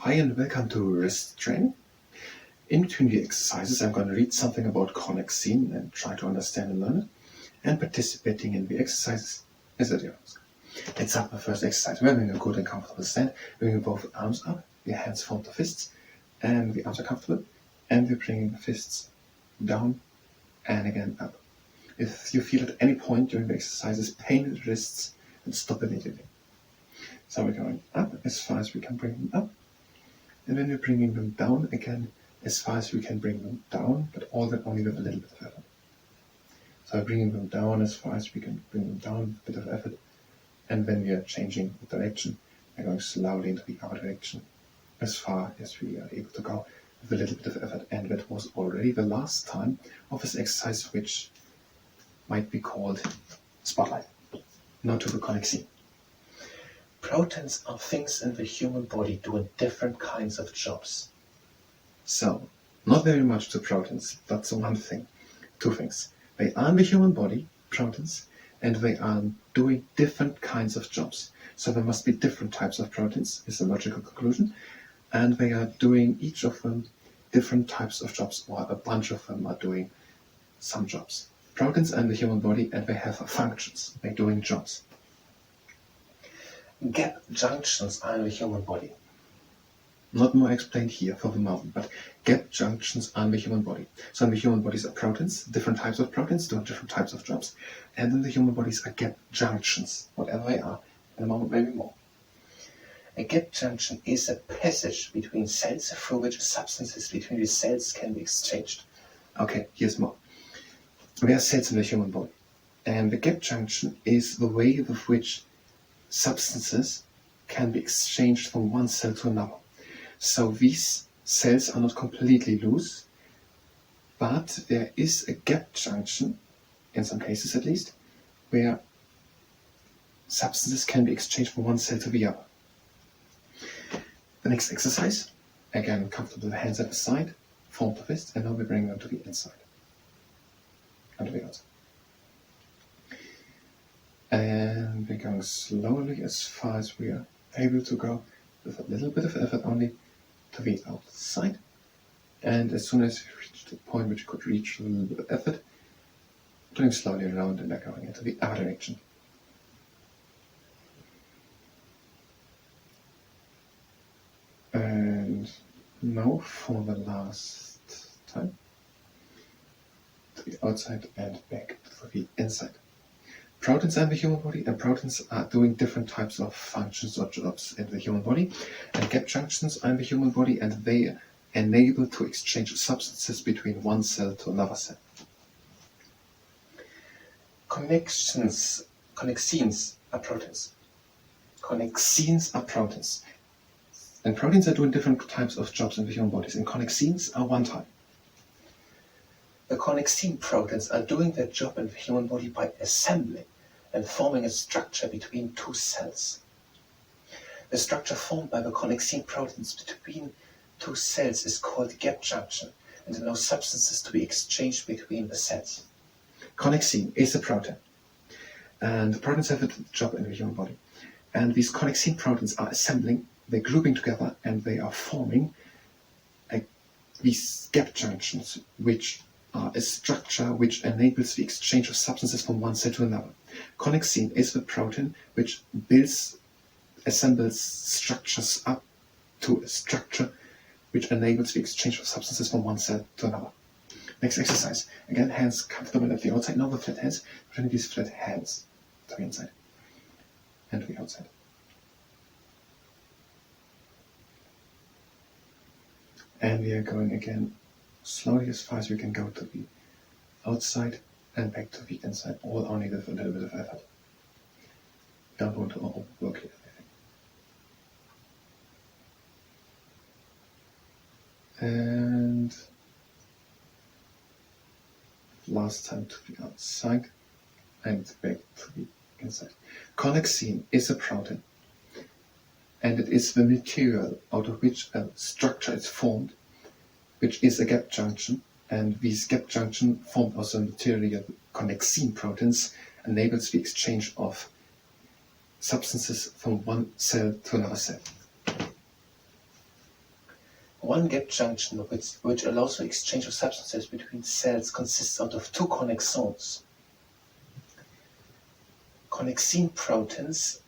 Hi and welcome to Wristtraining. In between the exercises I'm going to read something about Connexin and try to understand and learn it. And participating in the exercises is at your risk. Let's start the first exercise. We're having a good and comfortable stand. Bringing both arms up, your hands form the fists, and the arms are comfortable. And we're bringing the fists down and again up. If you feel at any point during the exercises pain in the wrists, then stop immediately. So we're going up as far as we can bring them up. And then we're bringing them down again as far as we can bring them down, but all that only with a little bit of effort. So we're bringing them down as far as we can bring them down with a bit of effort. And when we are changing the direction, we're going slowly into the other direction as far as we are able to go with a little bit of effort. And that was already the last time of this exercise, which might be called Spotlight. Now to the Connexin. Proteins are things in the human body doing different kinds of jobs. So, not very much to proteins, but to one thing, two things. They are in the human body, proteins, and they are doing different kinds of jobs. So there must be different types of proteins, is the logical conclusion, and they are doing each of them different types of jobs, or a bunch of them are doing some jobs. Proteins are in the human body and they have functions, they're doing jobs. Gap junctions are in the human body. Not more explained here for the moment, but gap junctions are in the human body. So in the human bodies are proteins, different types of proteins doing different types of jobs. And in the human bodies are gap junctions, whatever they are. In a moment, maybe more. A gap junction is a passage between cells through which substances between the cells can be exchanged. Okay, here's more. There are cells in the human body. And the gap junction is the way with which substances can be exchanged from one cell to another. So these cells are not completely loose, but there is a gap junction, in some cases at least, where substances can be exchanged from one cell to the other. The next exercise, again comfortable with the hands at the side, form the fist, and now we bring them to the inside, and to the outside. And we're going slowly as far as we are able to go, with a little bit of effort only, to the outside. And as soon as we reach the point which could reach with a little bit of effort, turning slowly around and then going into the other direction. And now for the last time, to the outside and back to the inside. Proteins are in the human body, and proteins are doing different types of functions or jobs in the human body. And gap junctions are in the human body, and they enable to exchange substances between one cell to another cell. Connexins are proteins. Connexins are proteins. And proteins are doing different types of jobs in the human bodies, and connexins are one type. The Connexin proteins are doing their job in the human body by assembling and forming a structure between two cells. The structure formed by the Connexin proteins between two cells is called gap junction and allows substances to be exchanged between the cells. Connexin is a protein, and the proteins have a job in the human body. And these Connexin proteins are assembling, they're grouping together, and they are forming these gap junctions, which are a structure which enables the exchange of substances from one cell to another. Connexin is the protein which assembles structures up to a structure which enables the exchange of substances from one cell to another. Next exercise. Again, hands comfortable at the outside. Now with flat hands, bring these flat hands to the inside and to the outside. And we are going again slowly as far as we can go to the outside and back to the inside, all only with a little bit of effort. Don't want to overwork it. And last time to the outside and back to the inside. Connexin is a protein, and it is the material out of which a structure is formed, which is a gap junction, and these gap junction formed also material Connexin proteins enables the exchange of substances from one cell to another cell. One gap junction which allows for exchange of substances between cells consists out of two connexons. Connexin proteins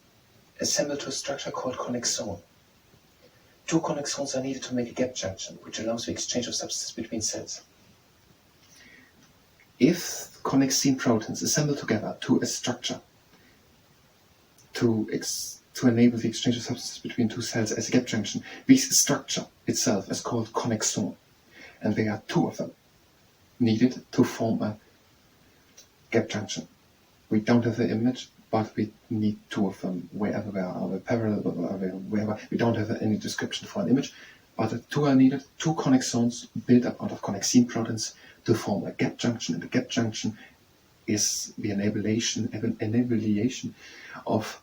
assemble to a structure called Connexon. Two connexons are needed to make a gap junction, which allows for exchange of substances between cells. If Connexin proteins assemble together to a structure to enable the exchange of substances between two cells as a gap junction, this structure itself is called Connexon, and there are two of them needed to form a gap junction. We don't have the image, but we need two of them wherever they are, parallel, wherever. We don't have any description for an image, but the two are needed, two connexons built up out of connexin proteins to form a gap junction, and the gap junction is the enabling of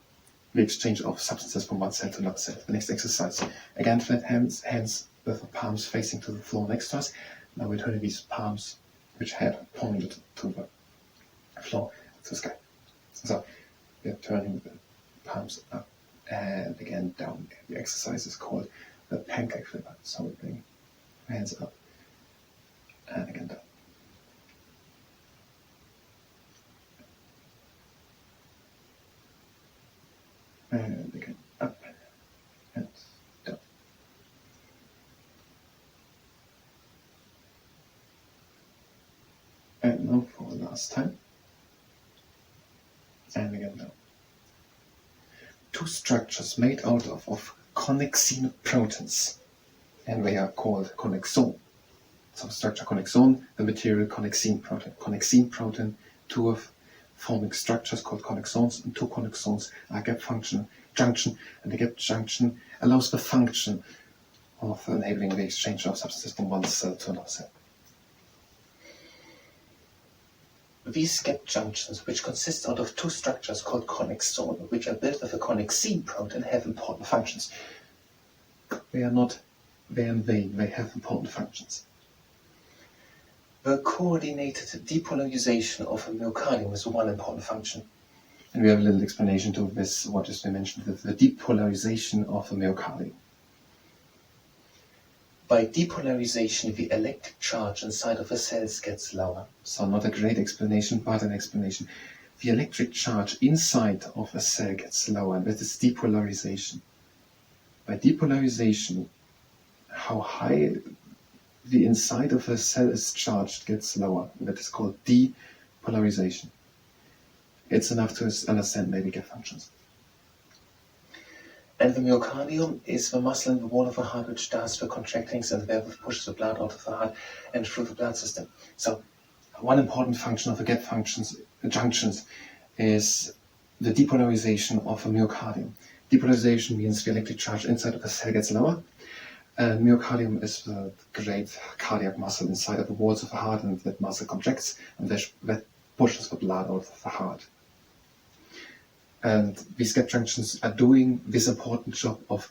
the exchange of substances from one cell to another cell. The next exercise. Again, flat hands with the palms facing to the floor next to us. Now we're turning these palms, which had pointed to the floor, to the sky. So we're turning the palms up and again down. The exercise is called the pancake flipper. So we bring hands up and again down. And again up and down. And now for the last time. And again down. Two structures made out of Connexin proteins, and they are called Connexon. So structure Connexon, the material Connexin protein. Connexin protein, two of forming structures called Connexons, and two Connexons are gap junction, and the gap junction allows the function of enabling the exchange of substances from one cell to another cell. These gap junctions, which consist out of two structures called Connexon, which are built of a Connexin protein, have important functions. They are not there in vain, they have important functions. The coordinated depolarization of a myocardium is one important function. And we have a little explanation to this, what is mentioned with the depolarization of a myocardium. By depolarization, the electric charge inside of a cell gets lower. So not a great explanation, but an explanation. The electric charge inside of a cell gets lower, and that is depolarization. By depolarization, how high the inside of a cell is charged gets lower. That is called depolarization. It's enough to understand maybe gap functions. And the myocardium is the muscle in the wall of the heart which does the contractings and therefore pushes the blood out of the heart and through the blood system. So one important function of the gap junctions is the depolarization of a myocardium. Depolarization means the electric charge inside of the cell gets lower. And myocardium is the great cardiac muscle inside of the walls of the heart, and that muscle contracts and that pushes the blood out of the heart. And these gap junctions are doing this important job of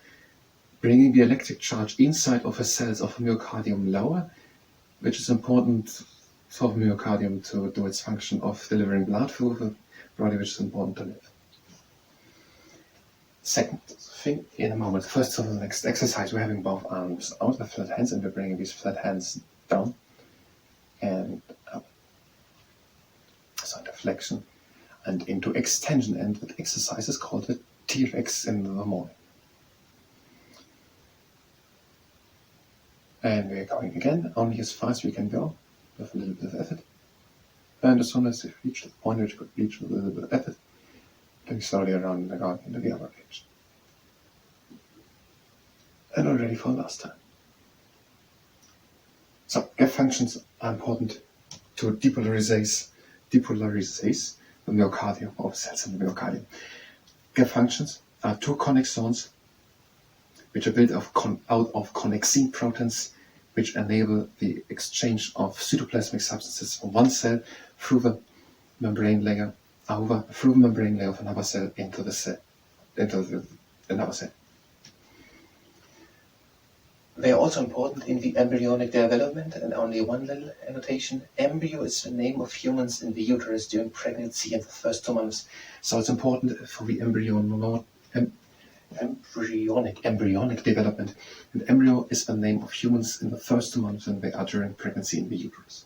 bringing the electric charge inside of the cells of a myocardium lower, which is important for the myocardium to do its function of delivering blood through the body, which is important to live. Second thing in a moment. First, for the next exercise, we're having both arms out with flat hands, and we're bringing these flat hands down and up. So into flexion and into extension, and that exercise is called the T-Rex in the morning. And we're going again, only as fast as we can go, with a little bit of effort. And as soon as we reach the point which could reach with a little bit of effort, going slowly around the garden into the other edge. And we're ready for the last time. So, gap functions are important to depolarize the myocardium, or cells in the myocardium. Gap functions are two connexons which are built out of connexin proteins, which enable the exchange of cytoplasmic substances from one cell through the membrane layer through the membrane layer of another cell into another cell. They are also important in the embryonic development, and only one little annotation. Embryo is the name of humans in the uterus during pregnancy and the first 2 months. So it's important for the embryonic development. And embryo is the name of humans in the first 2 months when they are during pregnancy in the uterus.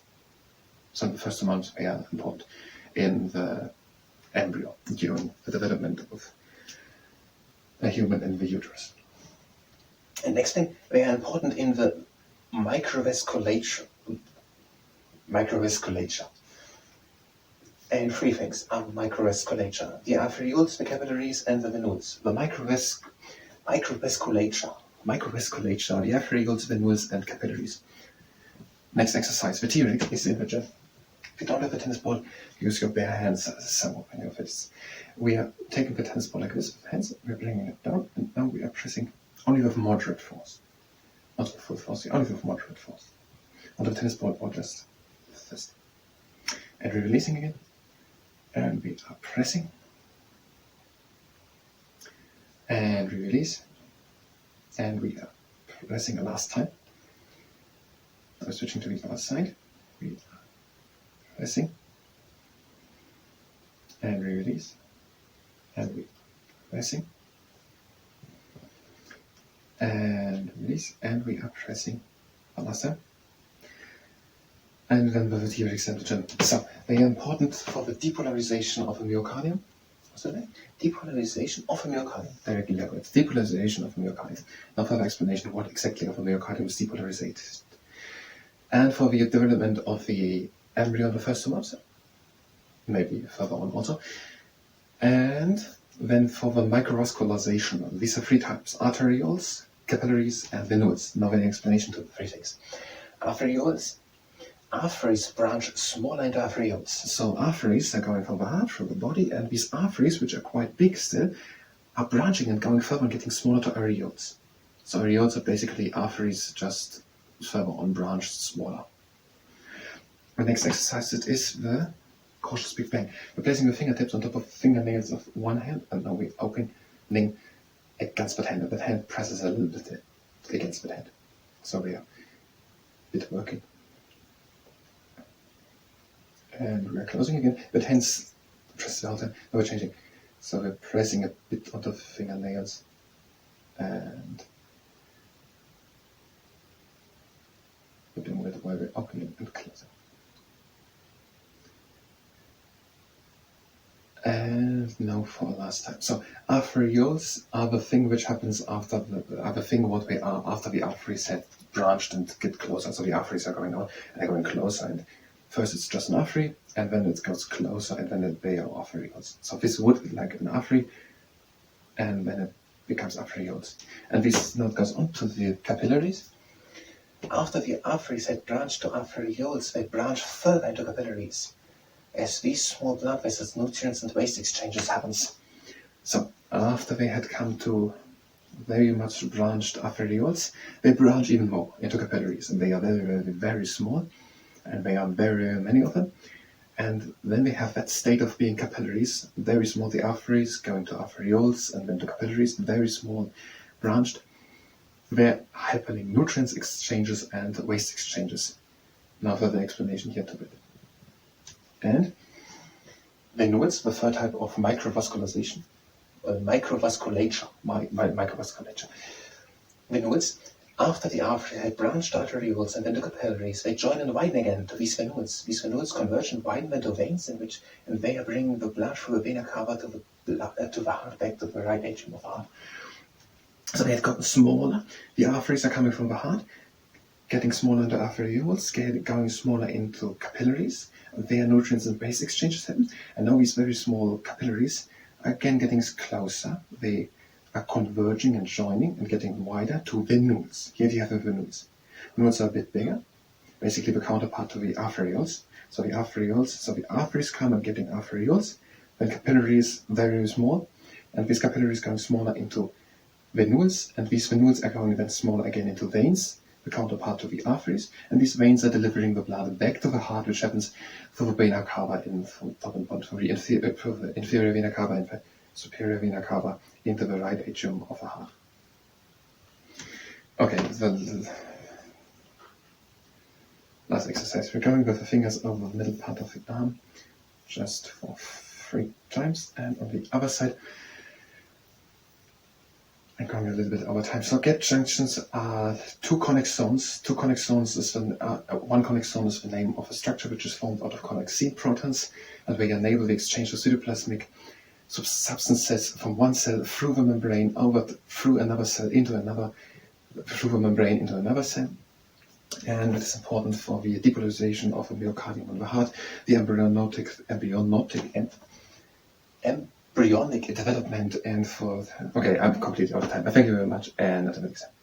So in the first 2 months they are important in the embryo during the development of a human in the uterus. And next thing, they are important in the microvasculature. And 3 things are microvasculature: the arterioles, the capillaries, and the venules. The microvasculature, the arterioles, venules, and capillaries. Next exercise, the T-Rex is in the gym. If you don't have a tennis ball, use your bare hands somewhere on your face. We are taking the tennis ball like this with hands, we are bringing it down, and now we are pressing only with moderate force. Not with full force, only with moderate force. On the tennis ball or just with this. And we're releasing again. And we are pressing. And we release. And we are pressing a last time. Now we're switching to the other side. We are pressing. And we release. And we are pressing. And release. And we are pressing one last time. And then the T-Rex and the gym. So they are important for the depolarization of a myocardium. What's the name? Depolarization of a myocardium. Directly level. It's depolarization of a myocardium. Now further explanation what exactly of a myocardium is depolarized. And for the development of the embryo in the first 2 months. Maybe further on also. And then for the microvascularization. These are 3 types: arterioles, capillaries, and venules. Now the explanation to the 3 things. Arterioles. Arteries branch smaller into arterioles. So arteries are going from the heart, through the body, and these arteries, which are quite big still, are branching and going further and getting smaller to areoles. So areoles are basically arteries just further on branched, smaller. The next exercise is the cautious big bang. We're placing the fingertips on top of fingernails of one hand, and now we're opening against that hand, and that hand presses a little bit against that hand. So we are a bit working. And we're closing again, but hands press the whole time. Now we're changing. So we're pressing a bit onto the fingernails and we're doing it while we're opening and closing. And now for last time. So arterioles are the thing which happens after what they are after the arteries have branched and get closer. So the arteries are going on and they're going closer, and first it's just an artery, and then it goes closer, and then they are arterioles. So this would be like an artery, and then it becomes arterioles. And this now goes on to the capillaries. After the arteries had branched to arterioles, they branch further into capillaries. As these small blood vessels, nutrients and waste exchanges happens. So after they had come to very much branched arterioles, they branch even more into capillaries, and they are very, very, very small. And there are very many of them, and then we have that state of being capillaries, very small, the arteries going to arterioles and then to capillaries, very small, branched. They're happening nutrients exchanges and waste exchanges. Now further explanation here to it. And venules, the third type of microvascularization, microvasculature. Venules. After the artery had branched arterioles and then to capillaries, they join and widen again to these venules. These venules converge and widen into veins, and they are bringing the blood through the vena cava to the heart, back to the right atrium of the heart. So they had gotten smaller. The arteries are coming from the heart, getting smaller into arterioles, going smaller into capillaries. Their nutrients and waste exchanges happen, and now these very small capillaries are again getting closer. They are converging and joining and getting wider to venules. Here you have the venules. Venules are a bit bigger, basically the counterpart to the arterioles. So the arteries come and getting arterioles, then capillaries very small, and these capillaries going smaller into venules, and these venules are going then smaller again into veins, the counterpart to the arteries, and these veins are delivering the blood back to the heart, which happens through the vena cava from top and bottom, from the inferior vena cava and the superior vena cava into the right atrium of the heart. Okay, the last exercise. We're going with the fingers over the middle part of the arm, just for 3 times, and on the other side, I'm going a little bit over time. So gap junctions are two connexons. Two connexons is one connexon is the name of a structure which is formed out of Connexin proteins, and where you enable the exchange of cytoplasmic substances from one cell through the membrane through another cell into another, through the membrane into another cell. And it is important for the depolarization of the myocardium in the heart, the embryonic development, and for... Okay, I'm completely out of time. Thank you very much, and until next time.